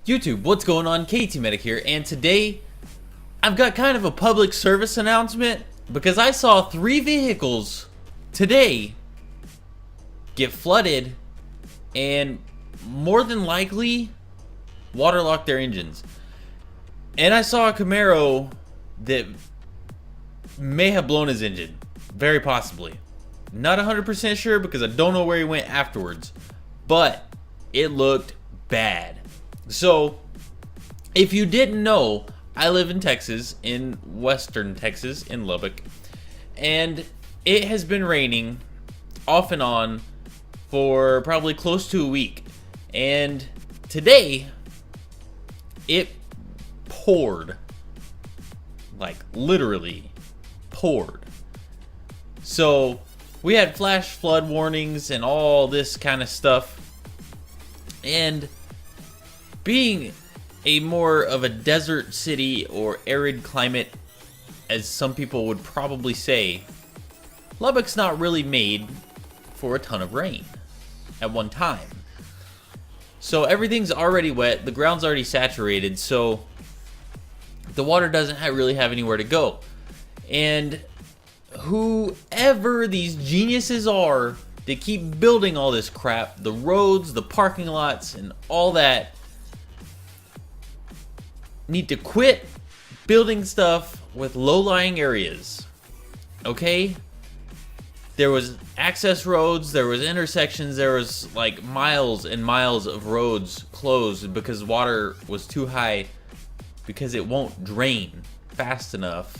YouTube, what's going on? KT Medic here, and today I've got kind of a public service announcement because I saw 3 vehicles today get flooded and more than likely waterlock their engines. And I saw a Camaro that may have blown his engine, very possibly. Not 100% sure because I don't know where he went afterwards, but it looked bad. So, if you didn't know, I live in Texas, in western Texas, in Lubbock, and it has been raining off and on for probably close to a week. And today, it poured. Like, literally poured. So, we had flash flood warnings and all this kind of stuff. And being a more of a desert city or arid climate, as some people would probably say, Lubbock's not really made for a ton of rain at one time. So everything's already wet, the ground's already saturated, so the water doesn't really have anywhere to go. And whoever these geniuses are that keep building all this crap, the roads, the parking lots, and all that, need to quit building stuff with low-lying areas. Okay? There was access roads, there was intersections, there was like miles and miles of roads closed because water was too high because it won't drain fast enough.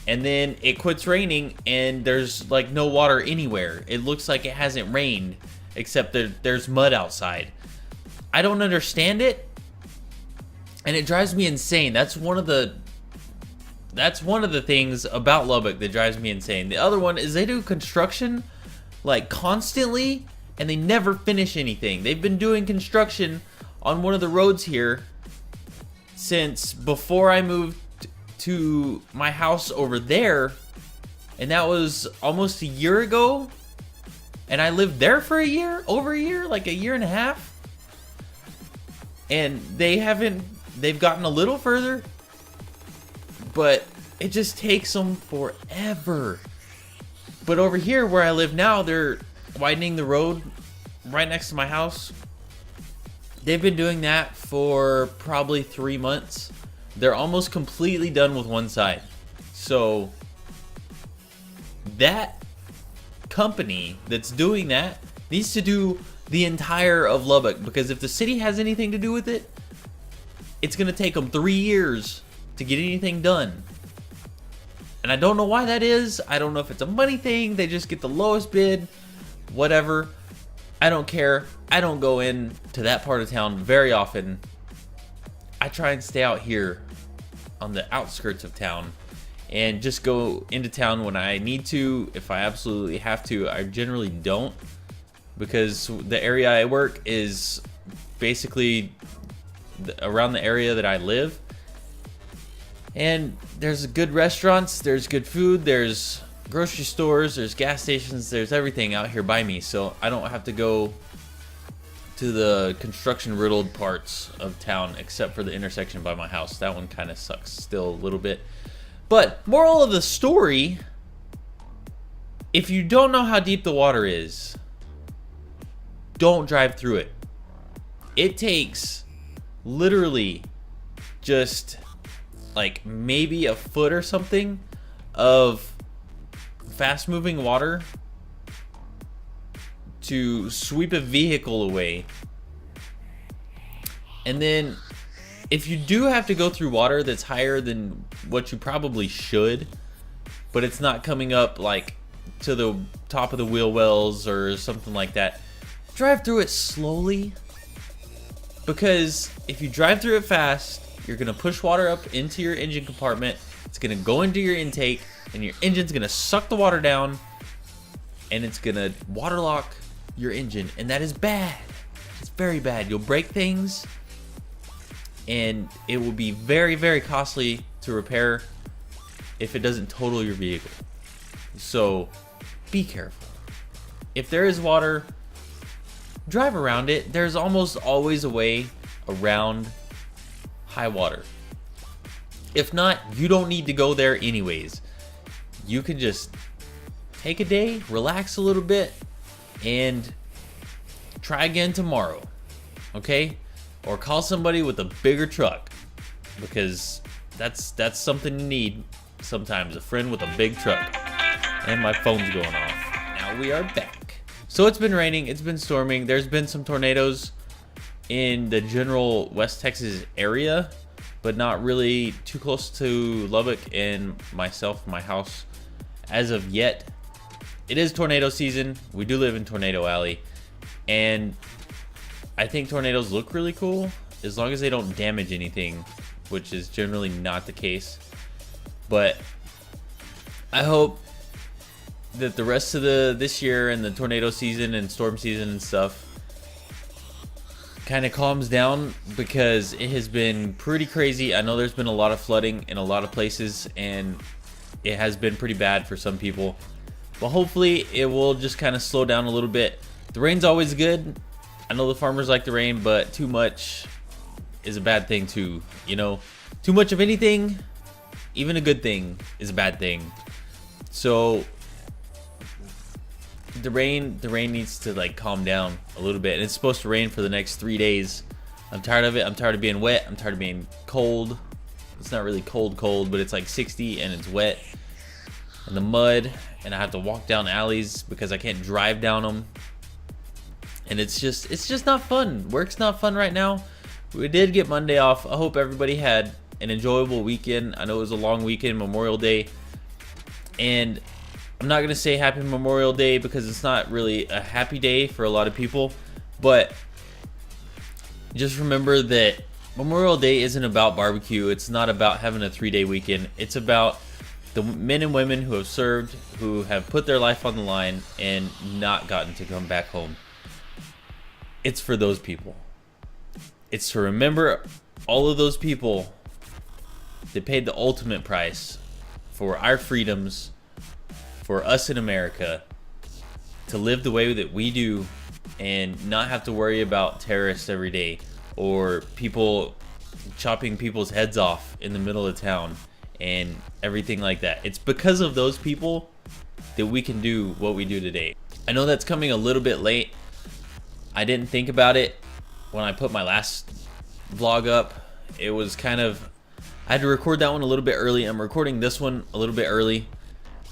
And then it quits raining and there's like no water anywhere. It looks like it hasn't rained except there's mud outside. I don't understand it. And it drives me insane. That's one of the things about Lubbock that drives me insane. The other one is they do construction like constantly and they never finish anything. They've been doing construction on one of the roads here since before I moved to my house over there, and that was almost a year ago. And I lived there for over a year, like a year and a half. And they've gotten a little further, but it just takes them forever. But over here where I live now, they're widening the road right next to my house. They've been doing that for probably 3 months. They're almost completely done with one side. So that company that's doing that needs to do the entire of Lubbock, because if the city has anything to do with it, it's going to take them 3 years to get anything done. And I don't know why that is. I don't know if it's a money thing. They just get the lowest bid. Whatever. I don't care. I don't go into that part of town very often. I try and stay out here on the outskirts of town and just go into town when I need to. If I absolutely have to, I generally don't, because the area I work is basically around the area that I live, and there's good restaurants, there's good food, there's grocery stores, there's gas stations, there's everything out here by me, so I don't have to go to the construction riddled parts of town except for the intersection by my house. That one kind of sucks still a little bit. But moral of the story, if you don't know how deep the water is, don't drive through it. It takes literally just like maybe a foot or something of fast moving water to sweep a vehicle away. And then if you do have to go through water that's higher than what you probably should, but it's not coming up like to the top of the wheel wells or something like that, drive through it slowly. Because if you drive through it fast, you're going to push water up into your engine compartment. It's going to go into your intake, and your engine's going to suck the water down, and it's going to waterlock your engine, and that is bad. It's very bad. You'll break things, and it will be very, very costly to repair if it doesn't total your vehicle. So be careful. If there is water, drive around it. There's almost always a way around high water. If not, you don't need to go there anyways. You can just take a day, relax a little bit, and try again tomorrow, okay? Or call somebody with a bigger truck, because that's something you need sometimes, a friend with a big truck. And my phone's going off. Now we are back. So it's been raining, it's been storming, there's been some tornadoes in the general West Texas area, but not really too close to Lubbock and my house as of yet. It is tornado season. We do live in Tornado Alley, and I think tornadoes look really cool as long as they don't damage anything, which is generally not the case. But I hope that the rest of this year and the tornado season and storm season and stuff kind of calms down, because it has been pretty crazy. I know there's been a lot of flooding in a lot of places, and it has been pretty bad for some people, but hopefully it will just kind of slow down a little bit. The rain's always good. I know the farmers like the rain, but too much is a bad thing too. You know, too much of anything, even a good thing, is a bad thing. So the rain needs to like calm down a little bit, and it's supposed to rain for the next 3 days. I'm tired of it. I'm tired of being wet. I'm tired of being cold. It's not really cold, but it's like 60 and it's wet and the mud, and I have to walk down alleys because I can't drive down them, and it's just not fun. Work's not fun right now. We did get Monday off. I hope everybody had an enjoyable weekend. I know it was a long weekend, Memorial Day, and I'm not gonna say happy Memorial Day because it's not really a happy day for a lot of people, but just remember that Memorial Day isn't about barbecue. It's not about having a 3-day weekend. It's about the men and women who have served, who have put their life on the line and not gotten to come back home. It's for those people. It's to remember all of those people that paid the ultimate price for our freedoms, for us in America, to live the way that we do and not have to worry about terrorists every day, or people chopping people's heads off in the middle of town and everything like that. It's because of those people that we can do what we do today. I know that's coming a little bit late. I didn't think about it when I put my last vlog up. It was kind of, I had to record that one a little bit early. I'm recording this one a little bit early.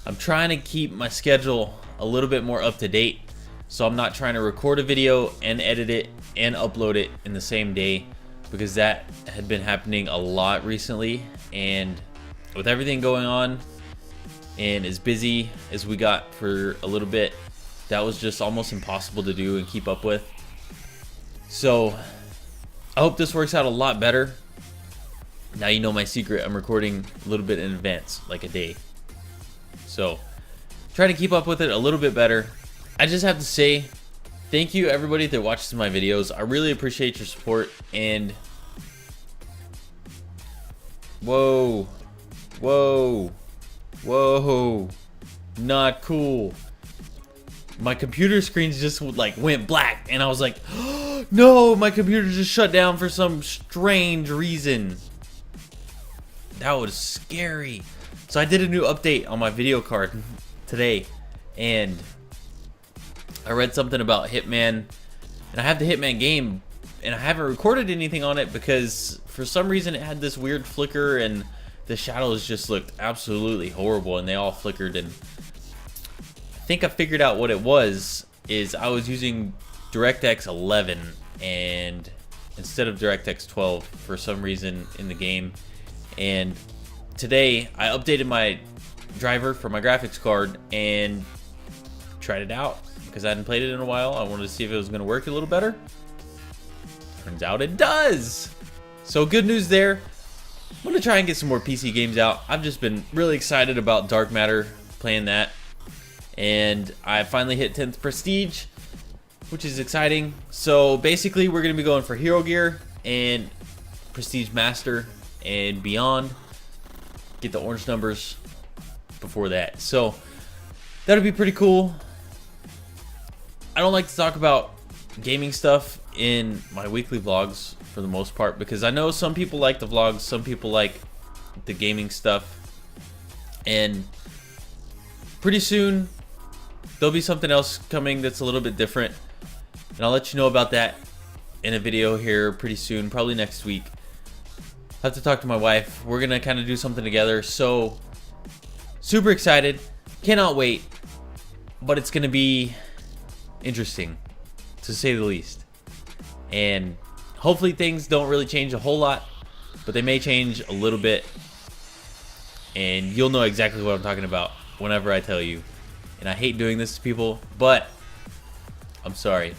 I'm trying to keep my schedule a little bit more up to date, so I'm not trying to record a video and edit it and upload it in the same day, because that had been happening a lot recently, and with everything going on and as busy as we got for a little bit, that was just almost impossible to do and keep up with. So I hope this works out a lot better. Now you know my secret. I'm recording a little bit in advance, like a day. So try to keep up with it a little bit better. I just have to say thank you everybody that watches my videos. I really appreciate your support. And whoa, not cool. My computer screens just like went black, and I was like, oh, no, my computer just shut down for some strange reason. That was scary. So I did a new update on my video card today, and I read something about Hitman, and I have the Hitman game, and I haven't recorded anything on it because for some reason it had this weird flicker, and the shadows just looked absolutely horrible, and they all flickered. And I think I figured out what it was. Is I was using DirectX 11 and instead of DirectX 12 for some reason in the game. And today I updated my driver for my graphics card and tried it out because I hadn't played it in a while. I wanted to see if it was going to work a little better. Turns out it does. So good news there. I'm going to try and get some more PC games out. I've just been really excited about Dark Matter, playing that. And I finally hit 10th Prestige, which is exciting. So basically we're going to be going for Hero Gear and Prestige Master and beyond. Get the orange numbers before that. So that'll be pretty cool. I don't like to talk about gaming stuff in my weekly vlogs for the most part, because I know some people like the vlogs, some people like the gaming stuff, and pretty soon there'll be something else coming that's a little bit different, and I'll let you know about that in a video here pretty soon, probably next week. I have to talk to my wife. We're gonna kind of do something together, so super excited, cannot wait, but it's gonna be interesting to say the least. And hopefully things don't really change a whole lot, but they may change a little bit, and you'll know exactly what I'm talking about whenever I tell you. And I hate doing this to people, but I'm sorry.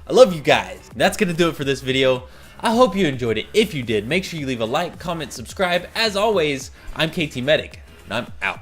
I love you guys. That's gonna do it for this video. I hope you enjoyed it. If you did, make sure you leave a like, comment, subscribe. As always, I'm KT Medic, and I'm out.